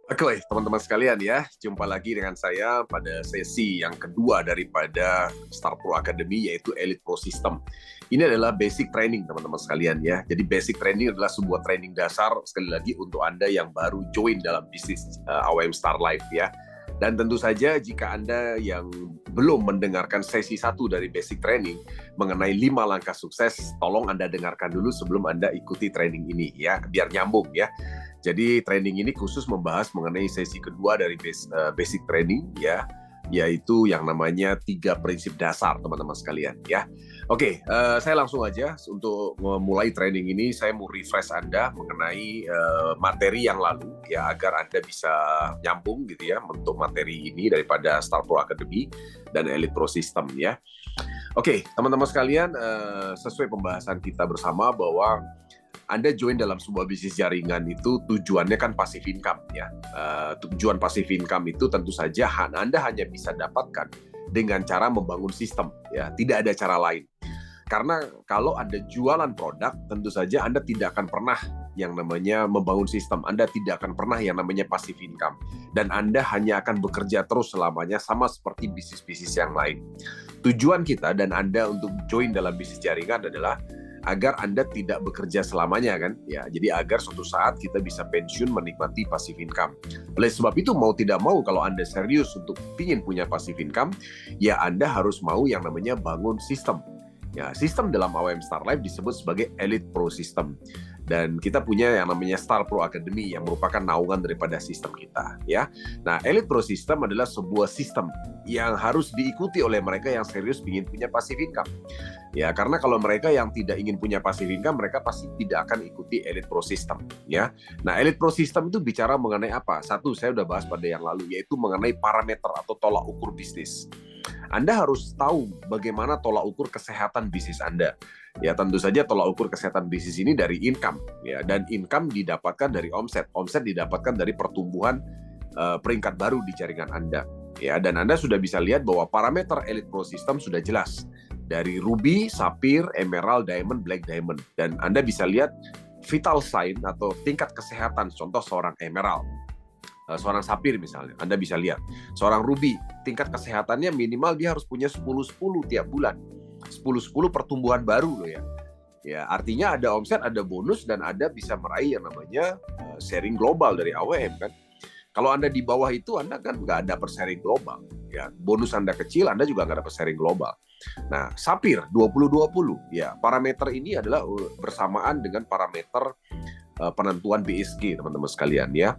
Oke, teman-teman sekalian ya, jumpa lagi dengan saya pada sesi yang kedua daripada Star Pro Academy, yaitu Elite Pro System. Ini adalah basic training teman-teman sekalian ya. Jadi basic training adalah sebuah training dasar sekali lagi untuk Anda yang baru join dalam bisnis AWM Star Life ya. Dan tentu saja jika Anda yang belum mendengarkan sesi 1 dari basic training mengenai 5 langkah sukses, tolong Anda dengarkan dulu sebelum Anda ikuti training ini ya, biar nyambung ya. Jadi training ini khusus membahas mengenai sesi kedua dari basic training ya, yaitu yang namanya 3 prinsip dasar teman-teman sekalian ya. Oke, saya langsung aja untuk memulai training ini. Saya mau refresh Anda mengenai materi yang lalu ya, agar Anda bisa nyambung gitu ya untuk materi ini daripada Star Pro Academy dan Elite Pro System ya. Oke, teman-teman sekalian, sesuai pembahasan kita bersama bahwa Anda join dalam sebuah bisnis jaringan itu tujuannya kan passive income ya. Tujuan passive income itu tentu saja Anda hanya bisa dapatkan dengan cara membangun sistem ya, tidak ada cara lain. Karena kalau Anda jualan produk, tentu saja Anda tidak akan pernah yang namanya membangun sistem. Anda tidak akan pernah yang namanya passive income. Dan Anda hanya akan bekerja terus selamanya sama seperti bisnis-bisnis yang lain. Tujuan kita dan Anda untuk join dalam bisnis jaringan adalah agar Anda tidak bekerja selamanya kan ya, jadi agar suatu saat kita bisa pensiun menikmati passive income. Oleh sebab itu mau tidak mau, kalau Anda serius untuk ingin punya passive income ya, Anda harus mau yang namanya bangun sistem ya. Sistem dalam AWM Star Life disebut sebagai Elite Pro System, dan kita punya yang namanya Star Pro Academy yang merupakan naungan daripada sistem kita ya. Nah, Elite Pro System adalah sebuah sistem yang harus diikuti oleh mereka yang serius ingin punya passive income. Ya, karena kalau mereka yang tidak ingin punya passive income, mereka pasti tidak akan ikuti Elite Pro System ya. Nah, Elite Pro System itu bicara mengenai apa? Satu, saya udah bahas pada yang lalu, yaitu mengenai parameter atau tolak ukur bisnis. Anda harus tahu bagaimana tolak ukur kesehatan bisnis Anda. Ya, tentu saja tolak ukur kesehatan bisnis ini dari income ya, dan income didapatkan dari omset. Omset didapatkan dari pertumbuhan peringkat baru di jaringan Anda. Ya, dan Anda sudah bisa lihat bahwa parameter Elite Pro System sudah jelas. Dari ruby, sapphire, emerald, diamond, black diamond. Dan Anda bisa lihat vital sign atau tingkat kesehatan, contoh seorang emerald, seorang sapphire misalnya. Anda bisa lihat seorang ruby, tingkat kesehatannya minimal dia harus punya 10-10 tiap bulan. 10-10 pertumbuhan baru loh ya. Ya, artinya ada omset, ada bonus, dan Anda bisa meraih yang namanya sharing global dari AWM kan. Kalau Anda di bawah itu, Anda kan nggak dapat sharing global. Ya, bonus Anda kecil, Anda juga nggak dapat sharing global. Nah, Sapphire 20-20, ya, parameter ini adalah bersamaan dengan parameter penentuan BSG, teman-teman sekalian ya.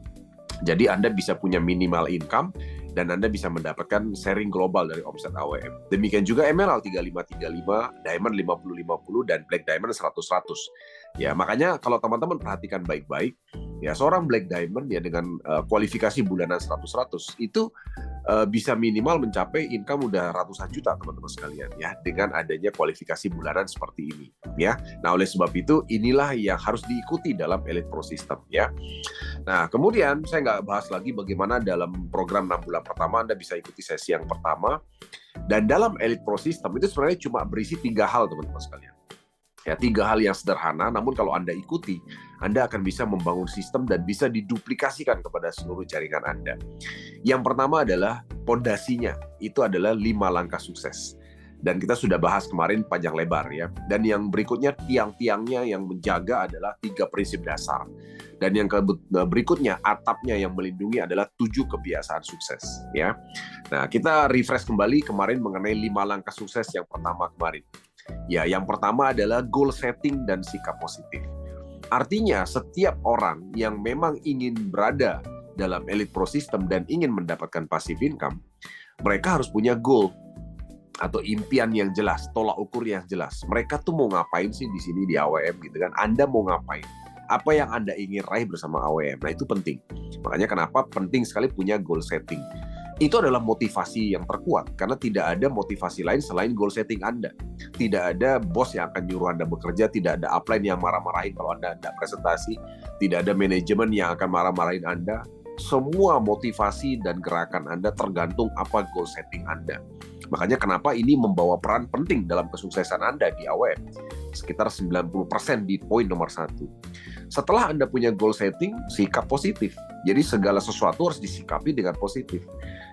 Jadi Anda bisa punya minimal income dan Anda bisa mendapatkan sharing global dari omset AWM. Demikian juga Emerald 35-35, Diamond 50-50, dan Black Diamond 100-100. Ya, makanya kalau teman-teman perhatikan baik-baik, ya, seorang Black Diamond ya dengan kualifikasi bulanan 100-100 itu bisa minimal mencapai income udah ratusan juta teman-teman sekalian ya, dengan adanya kualifikasi bulanan seperti ini ya. Nah, oleh sebab itu inilah yang harus diikuti dalam Elite Pro System ya. Nah, kemudian saya nggak bahas lagi bagaimana dalam program 6 bulan pertama Anda bisa ikuti sesi yang pertama. Dan dalam Elite Pro System itu sebenarnya cuma berisi 3 hal teman-teman sekalian. Ya, 3 hal yang sederhana, namun kalau Anda ikuti, Anda akan bisa membangun sistem dan bisa diduplikasikan kepada seluruh jaringan Anda. Yang pertama adalah pondasinya, itu adalah 5 langkah sukses. Dan kita sudah bahas kemarin panjang lebar ya. Dan yang berikutnya, tiang-tiangnya yang menjaga adalah 3 prinsip dasar. Dan yang berikutnya, atapnya yang melindungi adalah 7 kebiasaan sukses ya. Nah, kita refresh kembali kemarin mengenai 5 langkah sukses yang pertama kemarin. Ya, yang pertama adalah goal setting dan sikap positif. Artinya setiap orang yang memang ingin berada dalam Elite Pro System dan ingin mendapatkan passive income, mereka harus punya goal atau impian yang jelas, tolak ukur yang jelas. Mereka tuh mau ngapain sih di sini di AWM gitu kan? Anda mau ngapain? Apa yang Anda ingin raih bersama AWM? Nah, itu penting. Makanya kenapa penting sekali punya goal setting. Itu adalah motivasi yang terkuat, karena tidak ada motivasi lain selain goal setting Anda. Tidak ada bos yang akan nyuruh Anda bekerja, tidak ada upline yang marah-marahin kalau Anda tidak presentasi, tidak ada manajemen yang akan marah-marahin Anda. Semua motivasi dan gerakan Anda tergantung apa goal setting Anda. Makanya kenapa ini membawa peran penting dalam kesuksesan Anda di AWM. Sekitar 90% di poin nomor 1. Setelah Anda punya goal setting, sikap positif. Jadi segala sesuatu harus disikapi dengan positif.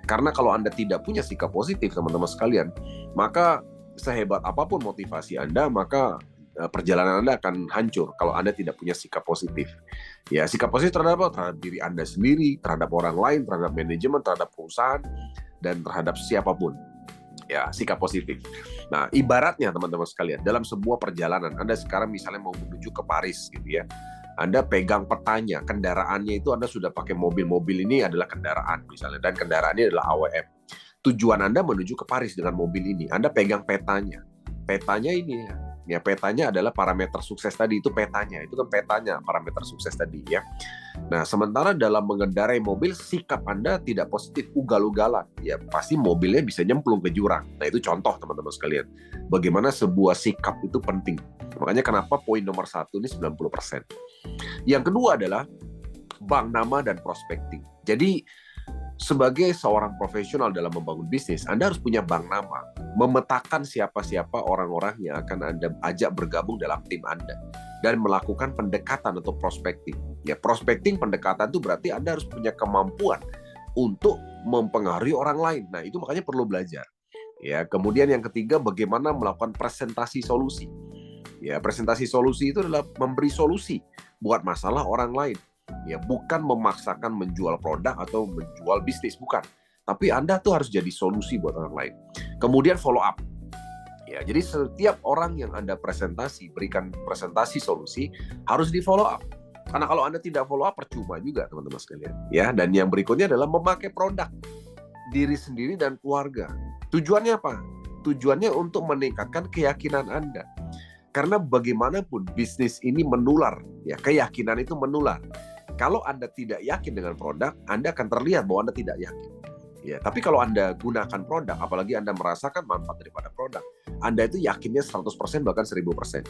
Karena kalau Anda tidak punya sikap positif, teman-teman sekalian, maka sehebat apapun motivasi Anda, maka perjalanan Anda akan hancur kalau Anda tidak punya sikap positif. Ya, sikap positif terhadap apa? Terhadap diri Anda sendiri, terhadap orang lain, terhadap manajemen, terhadap perusahaan, dan terhadap siapapun. Ya, sikap positif. Nah, ibaratnya teman-teman sekalian, dalam sebuah perjalanan, Anda sekarang misalnya mau menuju ke Paris gitu ya. Anda pegang petanya, kendaraannya itu Anda sudah pakai mobil ini adalah kendaraan misalnya, dan kendaraannya adalah AWM. Tujuan Anda menuju ke Paris dengan mobil ini, Anda pegang petanya. Petanya ini ya, petanya adalah parameter sukses tadi, itu petanya, itu kan petanya parameter sukses tadi ya. Nah, sementara dalam mengendarai mobil, sikap Anda tidak positif, ugal-ugalan, ya pasti mobilnya bisa nyemplung ke jurang. Nah, itu contoh teman-teman sekalian, bagaimana sebuah sikap itu penting. Makanya kenapa poin nomor 1 ini 90%. Yang kedua adalah bank nama dan prospecting. Jadi, sebagai seorang profesional dalam membangun bisnis, Anda harus punya bank nama, memetakan siapa-siapa orang-orang yang akan Anda ajak bergabung dalam tim Anda, dan melakukan pendekatan atau prospecting. Ya, prospecting pendekatan itu berarti Anda harus punya kemampuan untuk mempengaruhi orang lain. Nah, itu makanya perlu belajar. Ya, kemudian yang ketiga, bagaimana melakukan presentasi solusi. Ya, presentasi solusi itu adalah memberi solusi buat masalah orang lain. Ya, bukan memaksakan menjual produk atau menjual bisnis, bukan. Tapi Anda tuh harus jadi solusi buat orang lain. Kemudian follow up. Ya, jadi setiap orang yang Anda presentasi, berikan presentasi solusi, harus di follow up. Karena kalau Anda tidak follow up, percuma juga teman-teman sekalian. Ya, dan yang berikutnya adalah memakai produk diri sendiri dan keluarga. Tujuannya apa? Tujuannya untuk meningkatkan keyakinan Anda. Karena bagaimanapun bisnis ini menular, ya, keyakinan itu menular. Kalau Anda tidak yakin dengan produk, Anda akan terlihat bahwa Anda tidak yakin. Ya, tapi kalau Anda gunakan produk, apalagi Anda merasakan manfaat daripada produk, Anda itu yakinnya 100% bahkan 1000%.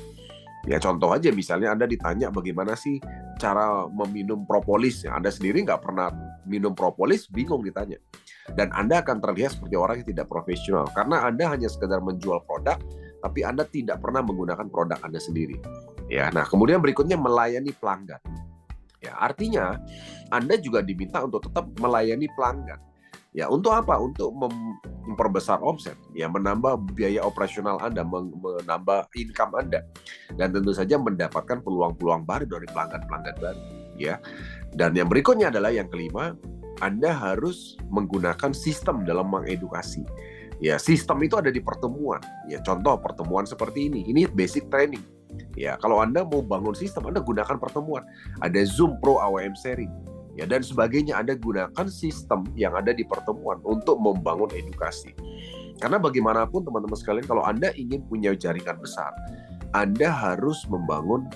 Ya, contoh aja misalnya Anda ditanya bagaimana sih cara meminum propolis. Ya, Anda sendiri nggak pernah minum propolis, bingung ditanya. Dan Anda akan terlihat seperti orang yang tidak profesional. Karena Anda hanya sekedar menjual produk, tapi Anda tidak pernah menggunakan produk Anda sendiri. Ya, nah kemudian berikutnya melayani pelanggan. Ya, artinya Anda juga diminta untuk tetap melayani pelanggan. Ya, untuk apa? Untuk memperbesar omset, ya, menambah biaya operasional Anda, menambah income Anda, dan tentu saja mendapatkan peluang-peluang baru dari pelanggan-pelanggan baru. Ya, dan yang berikutnya adalah yang kelima, Anda harus menggunakan sistem dalam mengedukasi. Ya, sistem itu ada di pertemuan. Ya, contoh pertemuan seperti ini. Ini basic training. Ya, kalau Anda mau bangun sistem, Anda gunakan pertemuan. Ada Zoom Pro AWM Sharing. Ya, dan sebagainya. Anda gunakan sistem yang ada di pertemuan untuk membangun edukasi. Karena bagaimanapun teman-teman sekalian, kalau Anda ingin punya jaringan besar, Anda harus membangun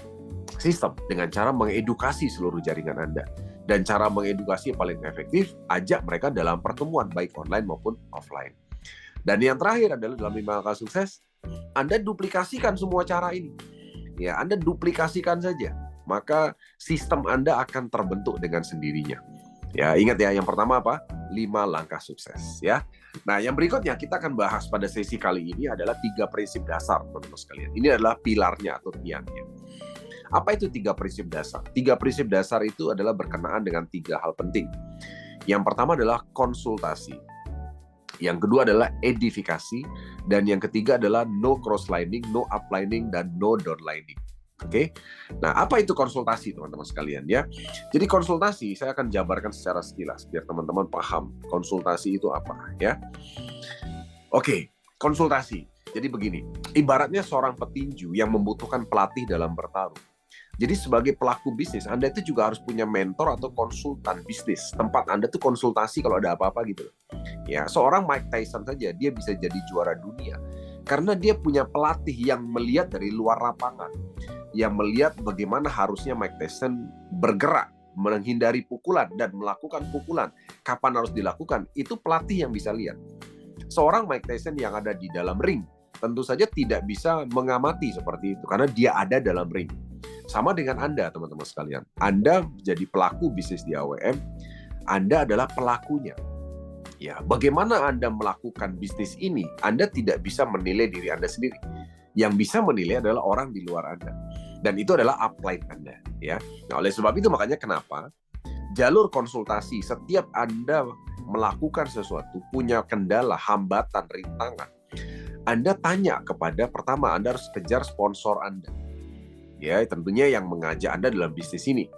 sistem dengan cara mengedukasi seluruh jaringan Anda. Dan cara mengedukasi yang paling efektif, ajak mereka dalam pertemuan, baik online maupun offline. Dan yang terakhir adalah dalam 5 langkah sukses, Anda duplikasikan semua cara ini. Ya, Anda duplikasikan saja, maka sistem Anda akan terbentuk dengan sendirinya. Ya, ingat ya, yang pertama apa? 5 langkah sukses, ya. Nah, yang berikutnya kita akan bahas pada sesi kali ini adalah 3 prinsip dasar, teman-teman sekalian. Ini adalah pilarnya atau tiangnya. Apa itu 3 prinsip dasar? 3 prinsip dasar itu adalah berkenaan dengan 3 hal penting. Yang pertama adalah konsultasi. Yang kedua adalah edifikasi, dan yang ketiga adalah no crosslining, no uplining, dan no downlining. Oke, nah apa itu konsultasi teman-teman sekalian ya? Jadi konsultasi saya akan jabarkan secara sekilas biar teman-teman paham konsultasi itu apa ya. Oke, konsultasi. Jadi begini, ibaratnya seorang petinju yang membutuhkan pelatih dalam bertarung. Jadi sebagai pelaku bisnis, Anda itu juga harus punya mentor atau konsultan bisnis. Tempat Anda tuh konsultasi kalau ada apa-apa gitu. Ya, seorang Mike Tyson saja dia bisa jadi juara dunia karena dia punya pelatih yang melihat dari luar lapangan, yang melihat bagaimana harusnya Mike Tyson bergerak, menghindari pukulan dan melakukan pukulan. Kapan harus dilakukan? Itu pelatih yang bisa lihat. Seorang Mike Tyson yang ada di dalam ring tentu saja tidak bisa mengamati seperti itu karena dia ada dalam ring. Sama dengan Anda, teman-teman sekalian. Anda jadi pelaku bisnis di AWM, Anda adalah pelakunya. Ya, bagaimana Anda melakukan bisnis ini, Anda tidak bisa menilai diri Anda sendiri. Yang bisa menilai adalah orang di luar Anda. Dan itu adalah upline Anda, ya. Nah, oleh sebab itu makanya kenapa jalur konsultasi setiap Anda melakukan sesuatu, punya kendala, hambatan, rintangan, Anda tanya kepada, pertama Anda harus kejar sponsor Anda. Ya, tentunya yang mengajak Anda dalam bisnis ini.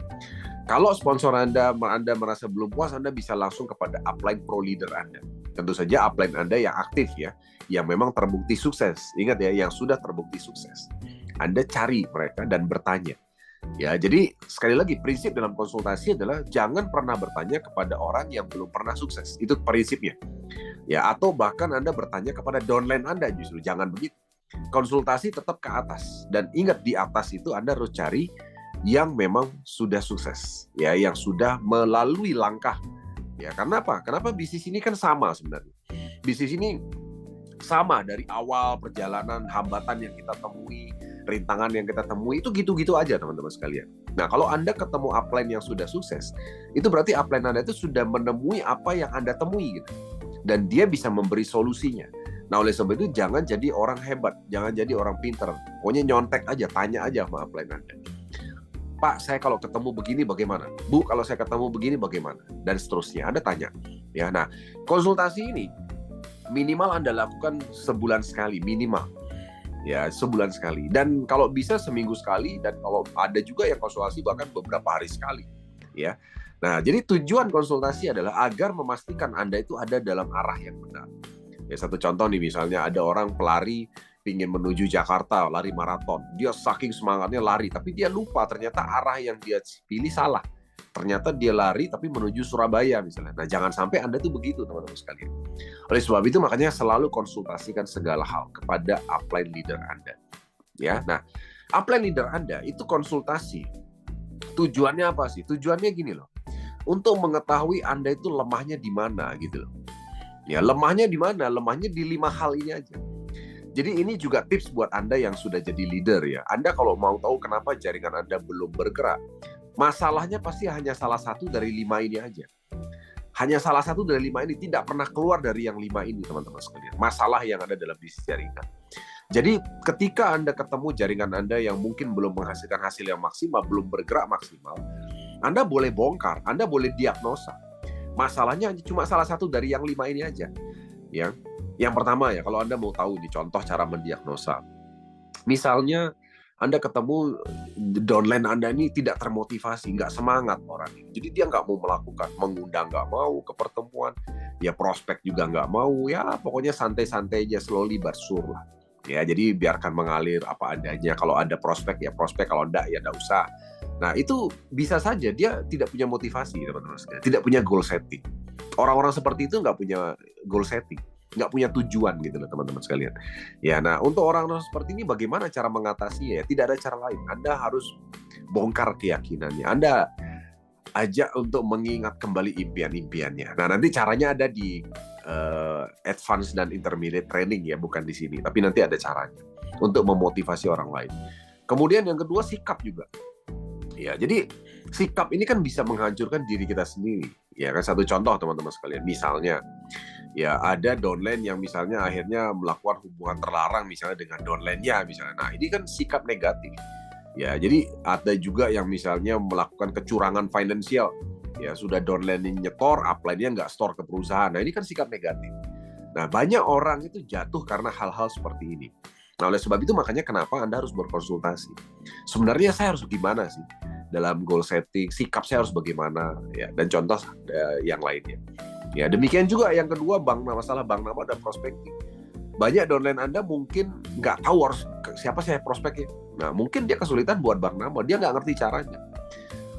Kalau sponsor Anda merasa belum puas, Anda bisa langsung kepada upline pro leader Anda. Tentu saja upline Anda yang aktif ya, yang memang terbukti sukses. Ingat ya, yang sudah terbukti sukses. Anda cari mereka dan bertanya. Ya, jadi sekali lagi prinsip dalam konsultasi adalah jangan pernah bertanya kepada orang yang belum pernah sukses. Itu prinsipnya. Ya, atau bahkan Anda bertanya kepada downline Anda, justru jangan begitu. Konsultasi tetap ke atas, dan ingat di atas itu Anda harus cari yang memang sudah sukses, ya, yang sudah melalui langkah. Ya, karena apa? Kenapa bisnis ini kan sama sebenarnya. Bisnis ini sama dari awal perjalanan, hambatan yang kita temui, rintangan yang kita temui, itu gitu-gitu aja teman-teman sekalian. Nah, kalau Anda ketemu upline yang sudah sukses, itu berarti upline Anda itu sudah menemui apa yang Anda temui gitu. Dan dia bisa memberi solusinya. Nah, oleh sebab itu jangan jadi orang hebat, jangan jadi orang pintar. Pokoknya nyontek aja, tanya aja sama upline Anda. Pak, saya kalau ketemu begini bagaimana? Bu, kalau saya ketemu begini bagaimana? Dan seterusnya, Anda tanya. Ya, nah, konsultasi ini minimal Anda lakukan sebulan sekali, minimal. Ya, sebulan sekali. Dan kalau bisa seminggu sekali, dan kalau ada juga yang konsultasi bahkan beberapa hari sekali. Ya. Nah, jadi tujuan konsultasi adalah agar memastikan Anda itu ada dalam arah yang benar. Ya, satu contoh nih, misalnya ada orang pelari ingin menuju Jakarta, lari maraton. Dia saking semangatnya lari, tapi dia lupa ternyata arah yang dia pilih salah. Ternyata dia lari tapi menuju Surabaya misalnya. Nah, jangan sampai Anda tuh begitu, teman-teman sekalian. Oleh sebab itu makanya selalu konsultasikan segala hal kepada upline leader Anda. Ya, nah, upline leader Anda itu konsultasi. Tujuannya apa sih? Tujuannya gini loh. Untuk mengetahui Anda itu lemahnya di mana gitu loh. Ya, lemahnya di mana? Lemahnya di 5 hal ini aja. Jadi ini juga tips buat Anda yang sudah jadi leader ya. Anda kalau mau tahu kenapa jaringan Anda belum bergerak, masalahnya pasti hanya salah satu dari 5 ini aja. Hanya salah satu dari 5 ini, tidak pernah keluar dari yang 5 ini, teman-teman sekalian. Masalah yang ada dalam bisnis jaringan. Jadi ketika Anda ketemu jaringan Anda yang mungkin belum menghasilkan hasil yang maksimal, belum bergerak maksimal, Anda boleh bongkar, Anda boleh diagnosa. Masalahnya cuma salah satu dari yang 5 ini aja. Yang pertama ya, kalau Anda mau tahu nih contoh cara mendiagnosa. Misalnya Anda ketemu downline Anda ini tidak termotivasi, nggak semangat orang ini. Jadi dia nggak mau melakukan, mengundang nggak mau ke pertemuan, ya prospek juga nggak mau, ya pokoknya santai-santai aja, slowly but sure lah. Ya, jadi biarkan mengalir apa adanya. Kalau ada prospek ya prospek, kalau enggak ya enggak usah. Nah, itu bisa saja dia tidak punya motivasi, teman-teman sekalian. Tidak punya goal setting. Orang-orang seperti itu nggak punya goal setting, nggak punya tujuan gitu loh, teman-teman sekalian. Ya, nah untuk orang-orang seperti ini bagaimana cara mengatasinya? Ya, tidak ada cara lain. Anda harus bongkar keyakinannya. Anda ajak untuk mengingat kembali impian-impiannya. Nah, nanti caranya ada di advance dan intermediate training ya, bukan di sini. Tapi nanti ada caranya untuk memotivasi orang lain. Kemudian yang kedua, sikap juga. Ya, jadi sikap ini kan bisa menghancurkan diri kita sendiri. Ya kan, satu contoh teman-teman sekalian. Misalnya, ya ada downline yang misalnya akhirnya melakukan hubungan terlarang misalnya dengan downline-nya misalnya. Nah, ini kan sikap negatif. Ya, jadi ada juga yang misalnya melakukan kecurangan finansial. Ya, sudah downline nyetor, upline-nya nggak store ke perusahaan. Nah, ini kan sikap negatif. Nah, banyak orang itu jatuh karena hal-hal seperti ini. Nah, oleh sebab itu makanya kenapa Anda harus berkonsultasi. Sebenarnya saya harus gimana sih dalam goal setting, sikap saya harus bagaimana, ya, dan contoh yang lainnya. Ya, demikian juga yang kedua, masalah bank nama dan prospecting. Banyak downline Anda mungkin nggak tahu harus siapa saya prospeknya. Nah, mungkin dia kesulitan buat bank nama, dia nggak ngerti caranya.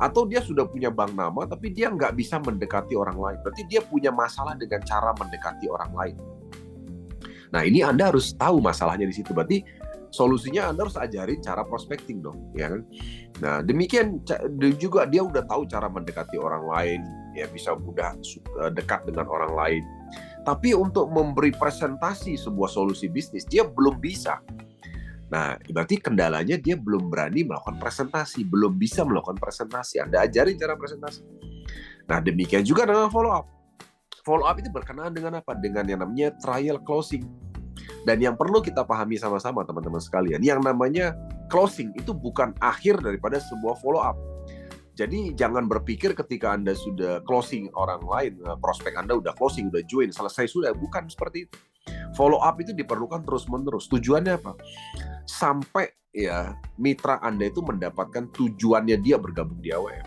Atau dia sudah punya bank nama, tapi dia nggak bisa mendekati orang lain. Berarti dia punya masalah dengan cara mendekati orang lain. Nah, ini Anda harus tahu masalahnya di situ. Berarti solusinya Anda harus ajarin cara prospecting dong, ya kan? Nah, demikian juga dia udah tahu cara mendekati orang lain, ya bisa mudah dekat dengan orang lain. Tapi untuk memberi presentasi sebuah solusi bisnis, dia belum bisa. Nah, berarti kendalanya dia belum berani melakukan presentasi, belum bisa melakukan presentasi. Anda ajarin cara presentasi. Nah, demikian juga dengan follow up. Follow up itu berkenaan dengan apa? Dengan yang namanya trial closing. Dan yang perlu kita pahami sama-sama, teman-teman sekalian, yang namanya closing itu bukan akhir daripada sebuah follow up. Jadi jangan berpikir ketika Anda sudah closing orang lain, prospek Anda udah closing, udah join, selesai sudah. Bukan seperti itu. Follow up itu diperlukan terus-menerus. Tujuannya apa? Sampai ya mitra Anda itu mendapatkan tujuannya dia bergabung di AWM.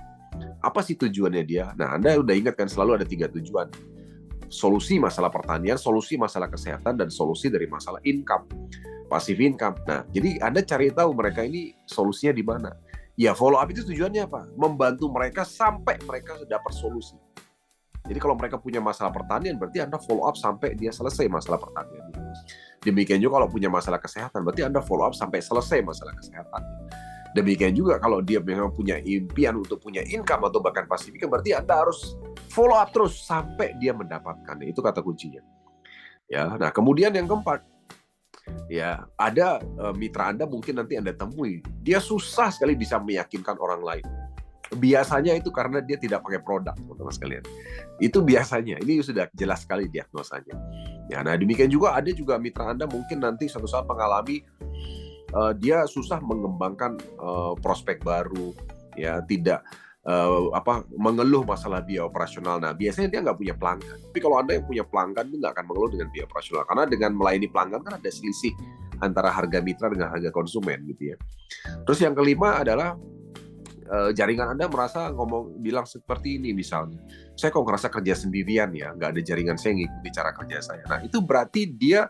Apa sih tujuannya dia? Nah, Anda udah ingat kan selalu ada 3 tujuan. Solusi masalah pertanian, solusi masalah kesehatan, dan solusi dari masalah income, passive income. Nah, jadi Anda cari tahu mereka ini solusinya di mana. Ya, follow up itu tujuannya apa? Membantu mereka sampai mereka dapat solusi. Jadi kalau mereka punya masalah pertanian, berarti Anda follow up sampai dia selesai masalah pertanian. Demikian juga kalau punya masalah kesehatan, berarti Anda follow up sampai selesai masalah kesehatan. Demikian juga kalau dia memang punya impian untuk punya income atau bahkan passive income, berarti Anda harus follow up terus sampai dia mendapatkan. Itu kata kuncinya. Ya, nah kemudian yang keempat, ya ada mitra Anda mungkin nanti Anda temui, dia susah sekali bisa meyakinkan orang lain. Biasanya itu karena dia tidak pakai produk, teman-teman sekalian. Itu biasanya, ini sudah jelas sekali diagnosanya. Ya, nah demikian juga ada juga mitra Anda mungkin nanti suatu saat mengalami dia susah mengembangkan prospek baru, ya tidak mengeluh masalah biaya operasional. Nah, biasanya dia nggak punya pelanggan. Tapi kalau Anda yang punya pelanggan, itu nggak akan mengeluh dengan biaya operasional. Karena dengan melayani pelanggan kan ada selisih antara harga mitra dengan harga konsumen, gitu ya. Terus yang kelima adalah jaringan Anda merasa bilang seperti ini misalnya. Saya kok ngerasa kerja sendirian ya, nggak ada jaringan saya ngikuti cara kerja saya. Nah, itu berarti dia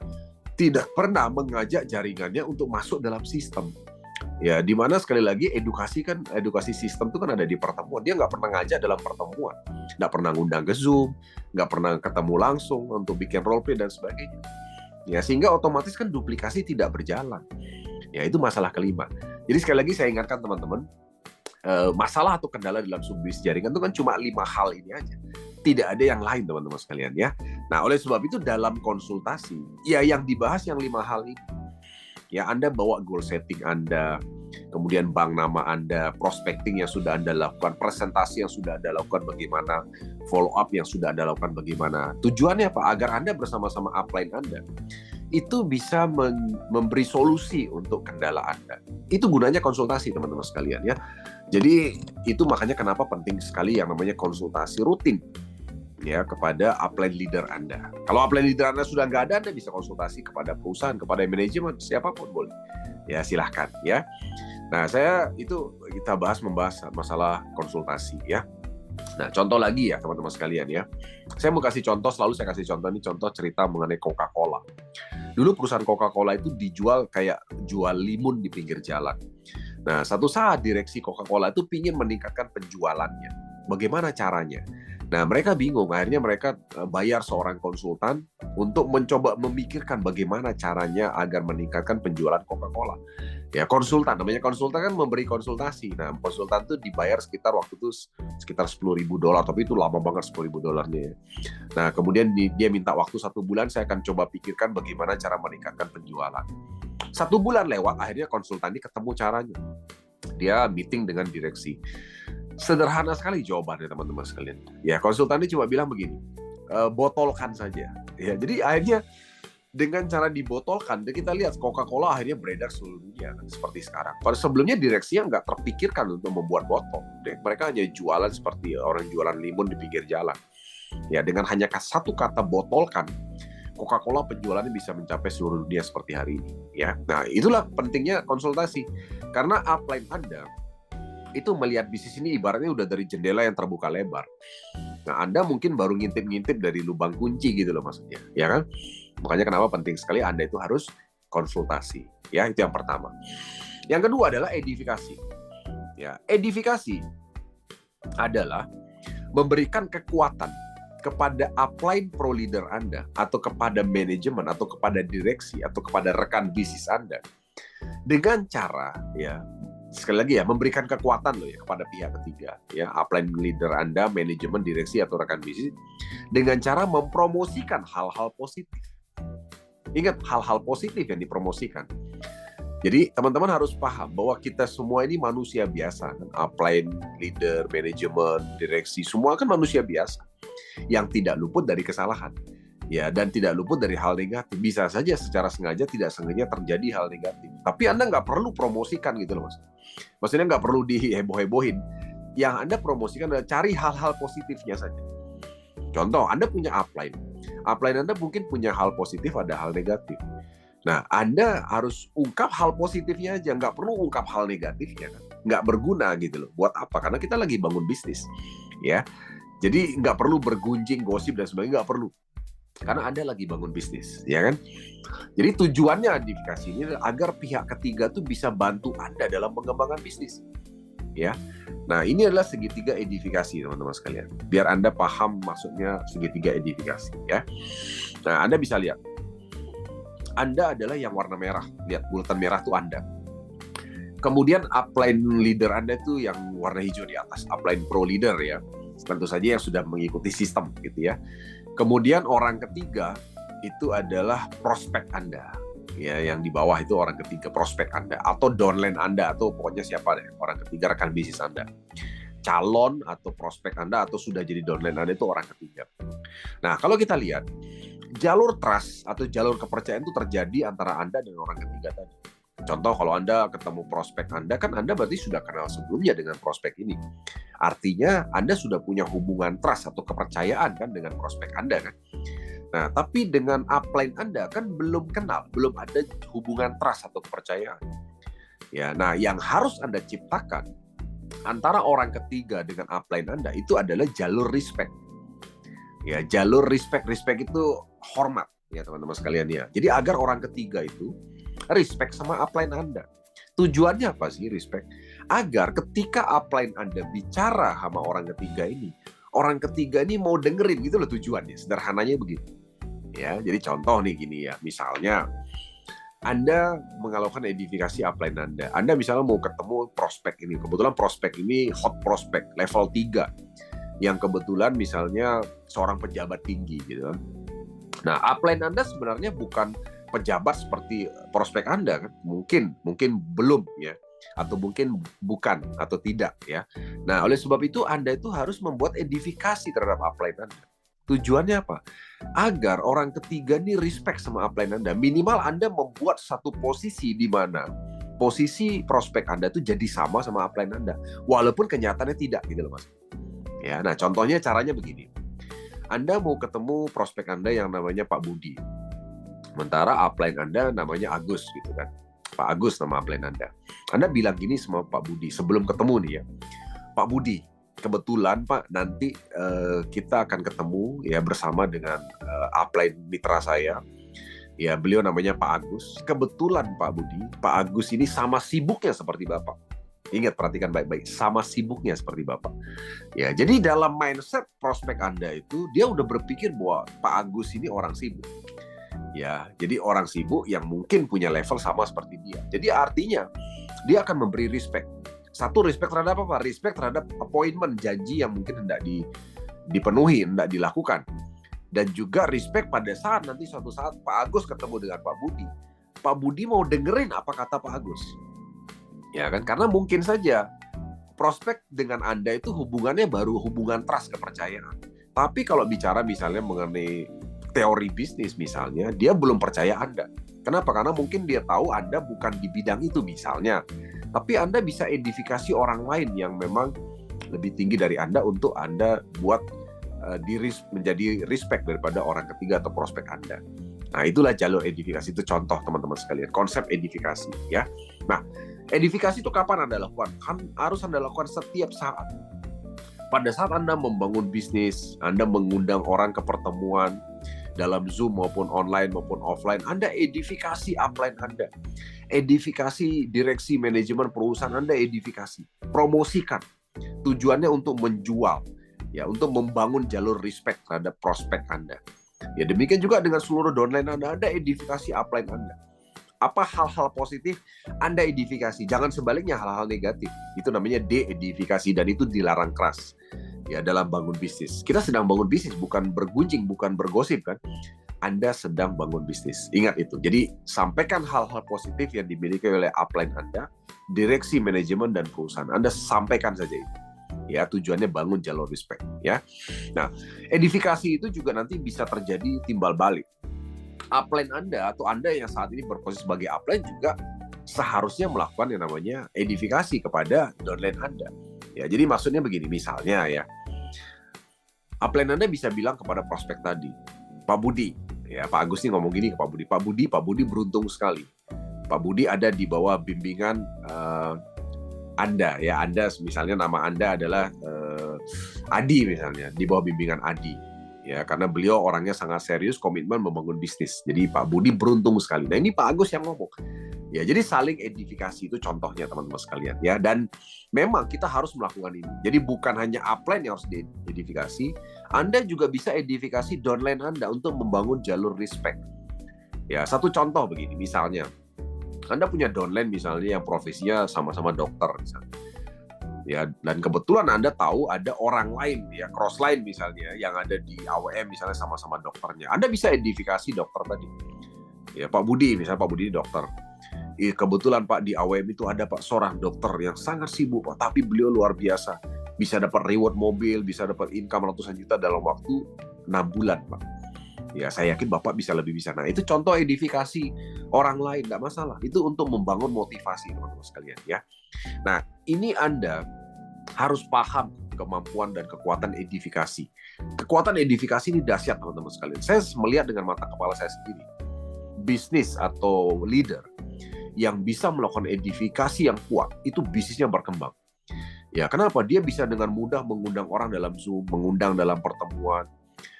tidak pernah mengajak jaringannya untuk masuk dalam sistem. Ya, di mana sekali lagi edukasi sistem itu kan ada di pertemuan. Dia nggak pernah ngajak dalam pertemuan, nggak pernah ngundang ke Zoom, nggak pernah ketemu langsung untuk bikin role play dan sebagainya. Ya, sehingga otomatis kan duplikasi tidak berjalan. Ya, itu masalah kelima. Jadi sekali lagi saya ingatkan teman-teman, masalah atau kendala dalam bisnis jaringan itu kan cuma 5 hal ini aja. Tidak ada yang lain teman-teman sekalian ya. Nah, oleh sebab itu dalam konsultasi, ya yang dibahas yang 5 hal ini. Ya, Anda bawa goal setting Anda, kemudian bank nama Anda, prospecting yang sudah Anda lakukan, presentasi yang sudah Anda lakukan bagaimana, follow up yang sudah Anda lakukan bagaimana. Tujuannya apa? Agar Anda bersama-sama upline Anda itu bisa memberi solusi untuk kendala Anda. Itu gunanya konsultasi teman-teman sekalian ya. Jadi itu makanya kenapa penting sekali yang namanya konsultasi rutin ya kepada upline leader Anda. Kalau upline leader Anda sudah nggak ada, Anda bisa konsultasi kepada perusahaan, kepada manajemen, siapapun boleh. Ya silahkan ya. Nah kita membahas masalah konsultasi ya. Nah contoh lagi ya teman-teman sekalian ya. Saya mau kasih contoh, selalu saya kasih contoh ini, contoh cerita mengenai Coca-Cola. Dulu perusahaan Coca-Cola itu dijual kayak jual limun di pinggir jalan. Nah satu saat direksi Coca-Cola itu ingin meningkatkan penjualannya. Bagaimana caranya? Nah, mereka bingung. Akhirnya mereka bayar seorang konsultan untuk mencoba memikirkan bagaimana caranya agar meningkatkan penjualan Coca-Cola. Ya, konsultan. Namanya konsultan kan memberi konsultasi. Nah, konsultan itu dibayar sekitar $10.000, tapi itu lama banget $10.000 ya. Nah, kemudian dia minta waktu 1 bulan, saya akan coba pikirkan bagaimana cara meningkatkan penjualan. 1 bulan lewat, akhirnya konsultan ini ketemu caranya. Dia meeting dengan direksi. Sederhana sekali jawabannya teman-teman sekalian. Ya, konsultan ini cuma bilang begini, botolkan saja. Ya, jadi akhirnya dengan cara dibotolkan, kita lihat Coca-Cola akhirnya beredar seluruh dunia kan, seperti sekarang. Pada sebelumnya direksinya nggak terpikirkan untuk membuat botol. Mereka hanya jualan seperti orang jualan limun di pinggir jalan. Ya, dengan hanya 1 kata botolkan, Coca-Cola penjualannya bisa mencapai seluruh dunia seperti hari ini. Ya, nah itulah pentingnya konsultasi. Karena upline Anda itu melihat bisnis ini ibaratnya udah dari jendela yang terbuka lebar. Nah, Anda mungkin baru ngintip-ngintip dari lubang kunci gitu loh maksudnya, ya kan? Makanya kenapa penting sekali Anda itu harus konsultasi. Ya, itu yang pertama. Yang kedua adalah edifikasi. Ya, edifikasi adalah memberikan kekuatan kepada upline pro leader Anda atau kepada manajemen atau kepada direksi atau kepada rekan bisnis Anda dengan cara ya sekali lagi ya memberikan kekuatan loh ya kepada pihak ketiga ya upline leader Anda, manajemen, direksi atau rekan bisnis dengan cara mempromosikan hal-hal positif. Ingat hal-hal positif yang dipromosikan. Jadi teman-teman harus paham bahwa kita semua ini manusia biasa kan? Upline leader, manajemen, direksi semua kan manusia biasa yang tidak luput dari kesalahan. Ya, dan tidak luput dari hal negatif. Bisa saja secara sengaja, tidak sengaja terjadi hal negatif. Tapi Anda nggak perlu promosikan gitu loh, Mas. Maksudnya nggak perlu diheboh-hebohin. Yang Anda promosikan adalah cari hal-hal positifnya saja. Contoh, Anda punya upline. Upline Anda mungkin punya hal positif, ada hal negatif. Nah, Anda harus ungkap hal positifnya aja, nggak perlu ungkap hal negatifnya, kan? Nggak berguna gitu loh. Buat apa? Karena kita lagi bangun bisnis, ya. Jadi nggak perlu bergunjing, gosip dan sebagainya, nggak perlu. Karena Anda lagi bangun bisnis, ya kan? Jadi tujuannya edifikasi ini agar pihak ketiga tuh bisa bantu Anda dalam mengembangkan bisnis, ya. Nah, ini adalah segitiga edifikasi, teman-teman sekalian. Biar Anda paham maksudnya segitiga edifikasi, ya. Nah, Anda bisa lihat. Anda adalah yang warna merah. Lihat, bulatan merah itu Anda. Kemudian upline leader Anda itu yang warna hijau di atas. Upline pro leader, ya. Tentu saja yang sudah mengikuti sistem, gitu ya. Kemudian orang ketiga itu adalah prospek Anda. Ya, yang di bawah itu orang ketiga, prospek Anda. Atau downline Anda, atau pokoknya siapa deh. Orang ketiga rekan bisnis Anda. Calon atau prospek Anda, atau sudah jadi downline Anda itu orang ketiga. Nah, kalau kita lihat, jalur trust atau jalur kepercayaan itu terjadi antara Anda dan orang ketiga tadi. Contoh, kalau Anda ketemu prospek Anda, kan Anda berarti sudah kenal sebelumnya dengan prospek ini. Artinya Anda sudah punya hubungan trust atau kepercayaan kan dengan prospek Anda kan. Nah, tapi dengan upline Anda kan belum kenal, belum ada hubungan trust atau kepercayaan. Ya, nah yang harus Anda ciptakan antara orang ketiga dengan upline Anda itu adalah jalur respect. Ya, jalur respect itu hormat ya teman-teman sekalian ya. Jadi agar orang ketiga itu respect sama upline Anda. Tujuannya apa sih respect? Agar ketika upline Anda bicara sama orang ketiga ini mau dengerin gitu loh tujuannya. Sederhananya begitu. Ya, jadi contoh nih gini ya. Misalnya Anda melakukan edifikasi upline Anda. Anda misalnya mau ketemu prospek ini. Kebetulan prospek ini hot prospek level 3. Yang kebetulan misalnya seorang pejabat tinggi gitu. Nah, upline Anda sebenarnya bukan pejabat seperti prospek Anda kan, mungkin belum ya, atau mungkin bukan atau tidak ya. Nah, oleh sebab itu Anda itu harus membuat edifikasi terhadap upline Anda. Tujuannya apa? Agar orang ketiga ini respect sama upline Anda. Minimal Anda membuat satu posisi di mana posisi prospek Anda itu jadi sama upline Anda, walaupun kenyataannya tidak gitu loh Mas. Ya, nah contohnya caranya begini. Anda mau ketemu prospek Anda yang namanya Pak Budi. Sementara upline Anda namanya Agus gitu kan. Pak Agus nama upline Anda. Anda bilang gini sama Pak Budi sebelum ketemu nih ya. Pak Budi, kebetulan Pak nanti kita akan ketemu ya bersama dengan upline mitra saya. Ya, beliau namanya Pak Agus. Kebetulan Pak Budi, Pak Agus ini sama sibuknya seperti Bapak. Ingat, perhatikan baik-baik, sama sibuknya seperti Bapak. Ya, jadi dalam mindset prospek Anda itu dia udah berpikir bahwa Pak Agus ini orang sibuk. Ya, jadi orang sibuk yang mungkin punya level sama seperti dia. Jadi artinya dia akan memberi respect. Satu, respect terhadap apa? Respect terhadap appointment, janji yang mungkin hendak dipenuhi, hendak dilakukan. Dan juga respect pada saat nanti suatu saat Pak Agus ketemu dengan Pak Budi. Pak Budi mau dengerin apa kata Pak Agus. Ya kan? Karena mungkin saja prospek dengan Anda itu hubungannya baru hubungan trust, kepercayaan. Tapi kalau bicara misalnya mengenai teori bisnis misalnya, dia belum percaya Anda. Kenapa? Karena mungkin dia tahu Anda bukan di bidang itu misalnya. Tapi Anda bisa edifikasi orang lain yang memang lebih tinggi dari Anda untuk Anda buat menjadi respect daripada orang ketiga atau prospek Anda. Nah, itulah jalur edifikasi. Itu contoh teman-teman sekalian, konsep edifikasi ya. Nah, edifikasi itu kapan Anda lakukan? Harus Anda lakukan setiap saat. Pada saat Anda membangun bisnis, Anda mengundang orang ke pertemuan dalam Zoom maupun online maupun offline, Anda edifikasi upline Anda. Edifikasi direksi manajemen perusahaan Anda, edifikasi. Promosikan. Tujuannya untuk menjual, ya, untuk membangun jalur respect terhadap prospek Anda. Ya, demikian juga dengan seluruh downline Anda edifikasi upline Anda. Apa hal-hal positif Anda edifikasi, jangan sebaliknya hal-hal negatif. Itu namanya de-edifikasi dan itu dilarang keras. Ya, dalam bangun bisnis. Kita sedang bangun bisnis, bukan bergunjing, bukan bergosip kan. Anda sedang bangun bisnis. Ingat itu. Jadi, sampaikan hal-hal positif yang dimiliki oleh upline Anda, direksi manajemen dan perusahaan. Anda sampaikan saja itu. Ya, tujuannya bangun jalur respect, ya. Nah, edifikasi itu juga nanti bisa terjadi timbal balik. Upline Anda atau Anda yang saat ini berposisi sebagai upline juga seharusnya melakukan yang namanya edifikasi kepada downline Anda. Ya, jadi maksudnya begini, misalnya ya, upline Anda bisa bilang kepada prospek tadi, Pak Budi, ya Pak Agus nih ngomong gini ke Pak Budi, Pak Budi beruntung sekali. Pak Budi ada di bawah bimbingan Anda, ya Anda misalnya nama Anda adalah Adi misalnya, di bawah bimbingan Adi, ya karena beliau orangnya sangat serius, komitmen membangun bisnis. Jadi Pak Budi beruntung sekali. Nah ini Pak Agus yang ngomong, ya jadi saling edifikasi itu contohnya teman-teman sekalian, ya dan memang kita harus melakukan ini. Jadi bukan hanya upline yang harus diedifikasi, Anda juga bisa edifikasi downline Anda untuk membangun jalur respect. Ya satu contoh begini, misalnya Anda punya downline misalnya yang profesinya sama-sama dokter misalnya. Ya, dan kebetulan Anda tahu ada orang lain ya crossline misalnya yang ada di AWM misalnya sama-sama dokternya. Anda bisa edifikasi dokter tadi. Ya, Pak Budi misalnya Pak Budi dokter. Kebetulan Pak di AWM itu ada Pak seorang dokter yang sangat sibuk Pak, tapi beliau luar biasa. Bisa dapat reward mobil, bisa dapat income ratusan juta dalam waktu 6 bulan, Pak. Ya, saya yakin Bapak bisa lebih bisa. Nah, itu contoh edifikasi orang lain, nggak masalah. Itu untuk membangun motivasi, teman-teman sekalian, ya. Nah, ini Anda harus paham kemampuan dan kekuatan edifikasi. Kekuatan edifikasi ini dahsyat, teman-teman sekalian. Saya melihat dengan mata kepala saya sendiri. Bisnis atau leader yang bisa melakukan edifikasi yang kuat, itu bisnisnya berkembang. Ya, kenapa? Dia bisa dengan mudah mengundang orang dalam Zoom, mengundang dalam pertemuan,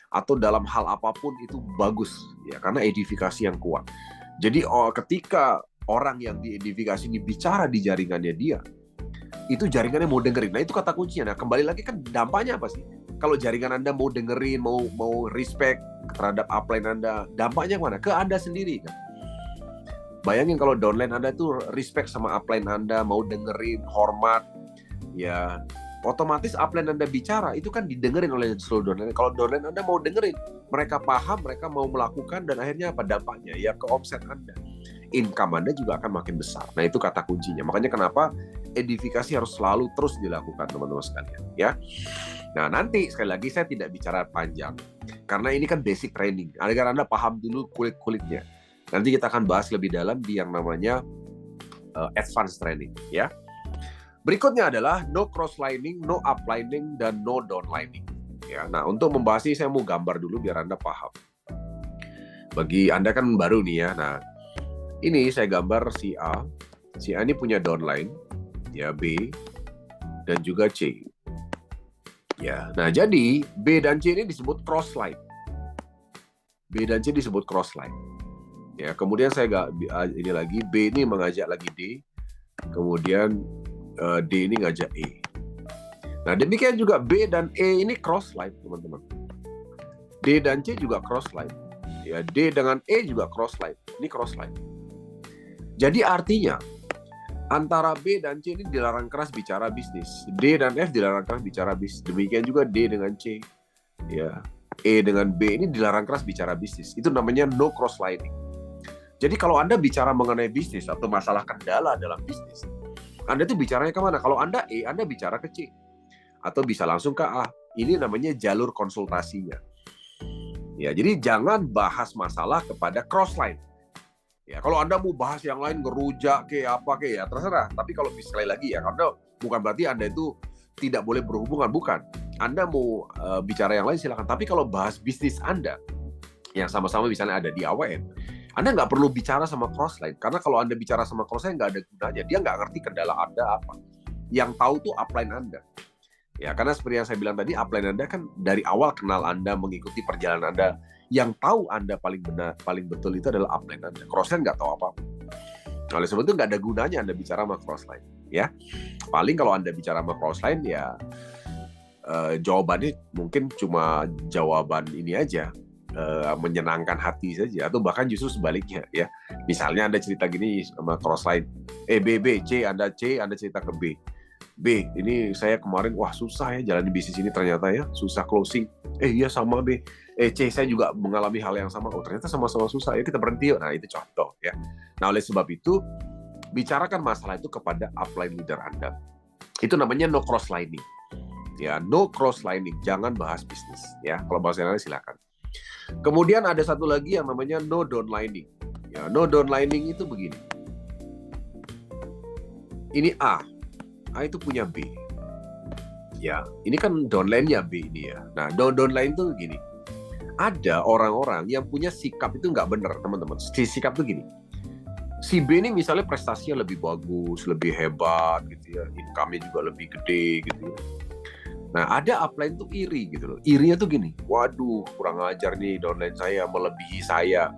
atau dalam hal apapun itu bagus ya karena edifikasi yang kuat. Jadi ketika orang yang diedifikasi ini bicara di jaringannya dia, itu jaringannya mau dengerin. Nah itu kata kuncinya. Nah kembali lagi kan dampaknya apa sih? Kalau jaringan Anda mau dengerin, mau respect terhadap upline Anda, dampaknya mana? Ke Anda sendiri kan. Bayangin kalau downline Anda itu respect sama upline Anda, mau dengerin, hormat, ya otomatis upline Anda bicara itu kan didengerin oleh seluruh downline. Kalau downline Anda mau dengerin, mereka paham, mereka mau melakukan, dan akhirnya apa dampaknya? Ya ke omset Anda, income Anda juga akan makin besar. Nah itu kata kuncinya. Makanya kenapa edifikasi harus selalu terus dilakukan teman-teman sekalian, ya. Nah nanti sekali lagi saya tidak bicara panjang karena ini kan basic training. Agar Anda paham dulu kulit-kulitnya. Nanti kita akan bahas lebih dalam di yang namanya advanced training, ya. Berikutnya adalah no crosslining, no uplining, dan no downlining. Ya, nah untuk membahas ini saya mau gambar dulu biar Anda paham. Bagi Anda kan baru nih ya. Nah, ini saya gambar si A. Si A ini punya downline, ya B dan juga C. Ya, nah jadi B dan C ini disebut crossline. B dan C disebut crossline. Ya, kemudian saya ini lagi B ini mengajak lagi D. Kemudian D ini ngajak E. Nah, demikian juga B dan E ini crossline, teman-teman. D dan C juga crossline. Ya, D dengan E juga crossline. Ini crossline. Jadi artinya antara B dan C ini dilarang keras bicara bisnis. D dan F dilarang keras bicara bisnis. Demikian juga D dengan C. Ya, E dengan B ini dilarang keras bicara bisnis. Itu namanya no crosslining. Jadi kalau Anda bicara mengenai bisnis atau masalah kendala dalam bisnis, Anda itu bicaranya kemana? Kalau Anda E, Anda bicara ke C. Atau bisa langsung ke A. Ini namanya jalur konsultasinya. Ya, jadi jangan bahas masalah kepada crossline. Ya, kalau Anda mau bahas yang lain, ngerujak kayak apa kayak ya terserah. Tapi kalau sekali lagi ya, Anda bukan berarti Anda itu tidak boleh berhubungan, bukan. Anda mau bicara yang lain silakan. Tapi kalau bahas bisnis Anda yang sama-sama misalnya ada di AWM, Anda nggak perlu bicara sama crossline, karena kalau Anda bicara sama crossline nggak ada gunanya. Dia nggak ngerti kendala Anda apa. Yang tahu tuh upline Anda. Ya, karena seperti yang saya bilang tadi, upline Anda kan dari awal kenal Anda, mengikuti perjalanan Anda. Yang tahu Anda paling benar, paling betul itu adalah upline Anda. Crossline nggak tahu apa-apa. Oleh sebab itu nggak ada gunanya Anda bicara sama crossline. Ya, paling kalau Anda bicara sama crossline ya jawabannya mungkin cuma jawaban ini aja. Menyenangkan hati saja, atau bahkan justru sebaliknya ya. Misalnya Anda cerita gini sama crossline, B, C, Anda cerita ke B. B, ini saya kemarin wah susah ya jalan di bisnis ini, ternyata ya susah closing. Iya sama B. C, saya juga mengalami hal yang sama. Oh ternyata sama-sama susah ya, kita berhenti. Nah itu contoh ya. Nah oleh sebab itu bicarakan masalah itu kepada upline leader Anda. Itu namanya no crosslining. Ya, no cross-lining, jangan bahas bisnis. Ya, kalau bahasa Inggris silakan. Kemudian ada satu lagi yang namanya no downlining. Ya, no downlining itu begini. Ini A itu punya B. Ya, ini kan downline-nya B ini ya. Nah, downline itu begini. Ada orang-orang yang punya sikap itu nggak benar, teman-teman. Sikap itu gini. Si B ini misalnya prestasinya lebih bagus, lebih hebat gitu ya, income-nya juga lebih gede gitu ya. Nah, ada upline tuh iri gitu loh. Irinya tuh gini, waduh, kurang ajar nih downline saya, melebihi saya.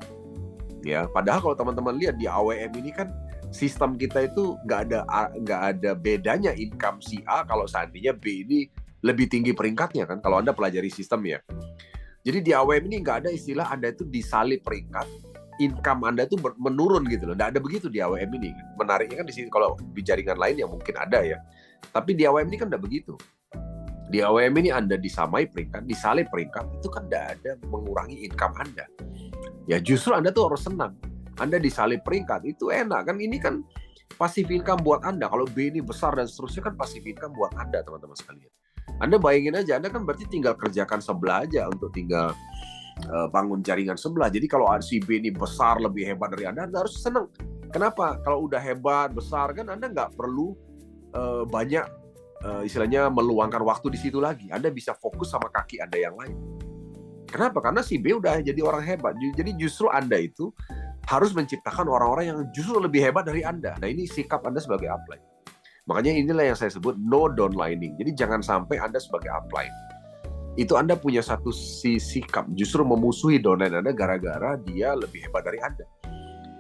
Ya, padahal kalau teman-teman lihat di AWM ini kan sistem kita itu nggak ada bedanya income si A kalau seandainya B ini lebih tinggi peringkatnya kan. Kalau Anda pelajari sistem ya. Jadi di AWM ini nggak ada istilah Anda itu disalip peringkat, income Anda itu menurun gitu loh. Nggak ada begitu di AWM ini. Menariknya kan di sini, kalau di jaringan lain ya mungkin ada ya. Tapi di AWM ini kan nggak begitu. Di AWM ini Anda disamai peringkat, disalip peringkat, itu kan tidak ada mengurangi income Anda. Ya justru Anda tuh harus senang. Anda disalip peringkat, itu enak kan. Ini kan passive income buat Anda. Kalau B ini besar dan seterusnya kan passive income buat Anda, teman-teman sekalian. Anda bayangin aja, Anda kan berarti tinggal kerjakan sebelah aja untuk tinggal bangun jaringan sebelah. Jadi kalau si B ini besar, lebih hebat dari Anda harus senang. Kenapa? Kalau udah hebat, besar kan Anda nggak perlu banyak istilahnya meluangkan waktu di situ lagi. Anda bisa fokus sama kaki Anda yang lain. Kenapa? Karena si B udah jadi orang hebat. Jadi justru Anda itu harus menciptakan orang-orang yang justru lebih hebat dari Anda. Nah, ini sikap Anda sebagai upline. Makanya inilah yang saya sebut no downlining. Jadi jangan sampai Anda sebagai upline itu Anda punya satu sikap justru memusuhi downline Anda gara-gara dia lebih hebat dari Anda.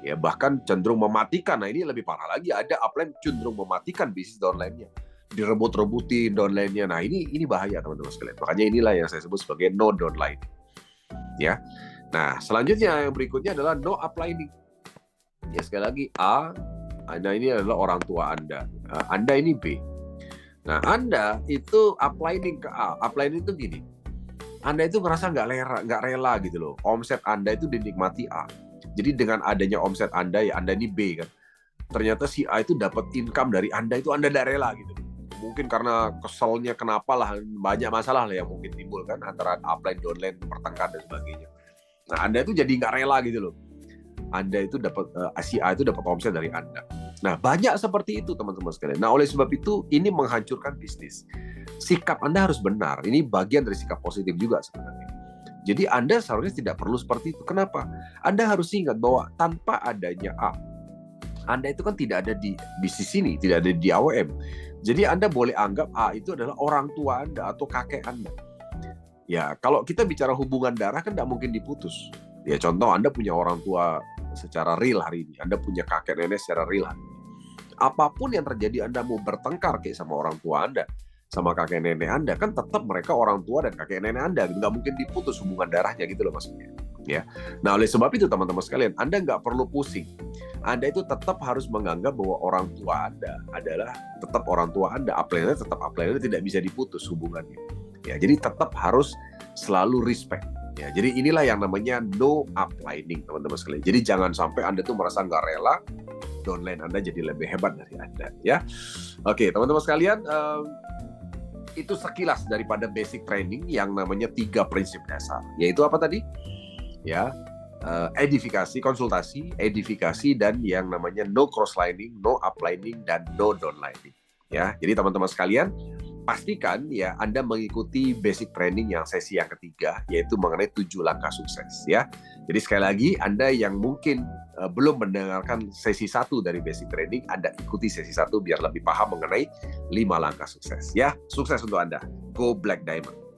Ya, bahkan cenderung mematikan. Nah, ini lebih parah lagi, ada upline cenderung mematikan bisnis downline-nya. Direbut-rebutin downline-nya. Nah, ini bahaya teman-teman sekalian. Makanya inilah yang saya sebut sebagai no downline. Ya. Nah, selanjutnya yang berikutnya adalah no uplining. Ya, sekali lagi Anda ini adalah orang tua Anda. Anda ini B. Nah, Anda itu uplining ke A. Uplining itu gini. Anda itu ngerasa nggak rela gitu loh. Omset Anda itu dinikmati A. Jadi dengan adanya omset Anda, ya Anda ini B kan. Ternyata si A itu dapat income dari Anda, itu Anda nggak rela gitu. Mungkin karena keselnya kenapa lah, banyak masalah lah yang mungkin timbul kan antara upline, downline, pertengkar dan sebagainya. Nah, Anda itu jadi nggak rela gitu loh. Anda itu dapat si A itu dapat omset dari Anda. Nah, banyak seperti itu teman-teman sekalian. Nah, oleh sebab itu ini menghancurkan bisnis. Sikap Anda harus benar. Ini bagian dari sikap positif juga sebenarnya. Jadi Anda seharusnya tidak perlu seperti itu. Kenapa? Anda harus ingat bahwa tanpa adanya A, Anda itu kan tidak ada di bisnis ini, tidak ada di AWM. Jadi Anda boleh anggap A itu adalah orang tua Anda atau kakek Anda. Ya, kalau kita bicara hubungan darah kan tidak mungkin diputus. Ya, contoh Anda punya orang tua secara real hari ini, Anda punya kakek nenek secara real hari ini. Apapun yang terjadi, Anda mau bertengkar kayak sama orang tua Anda, sama kakek nenek Anda, kan tetap mereka orang tua dan kakek nenek Anda. Nggak mungkin diputus hubungan darahnya gitu loh maksudnya. Ya. Nah, oleh sebab itu teman-teman sekalian, Anda nggak perlu pusing. Anda itu tetap harus menganggap bahwa orang tua Anda adalah tetap orang tua Anda. Upline-nya tetap upline-nya, tidak bisa diputus hubungannya. Ya, jadi tetap harus selalu respect. Ya, jadi inilah yang namanya no uplining, teman-teman sekalian. Jadi jangan sampai Anda tuh merasa nggak rela downline Anda jadi lebih hebat dari Anda. Ya, oke teman-teman sekalian, itu sekilas daripada basic training yang namanya 3 prinsip dasar. Yaitu apa tadi? Ya, edifikasi, konsultasi, edifikasi, dan yang namanya no cross-lining, no uplining, dan no downlining. Ya, jadi teman-teman sekalian, pastikan ya Anda mengikuti basic training yang sesi yang ketiga, yaitu mengenai 7 langkah sukses. Ya, jadi sekali lagi Anda yang mungkin belum mendengarkan sesi 1 dari basic training, Anda ikuti sesi 1 biar lebih paham mengenai 5 langkah sukses. Ya, sukses untuk Anda. Go Black Diamond.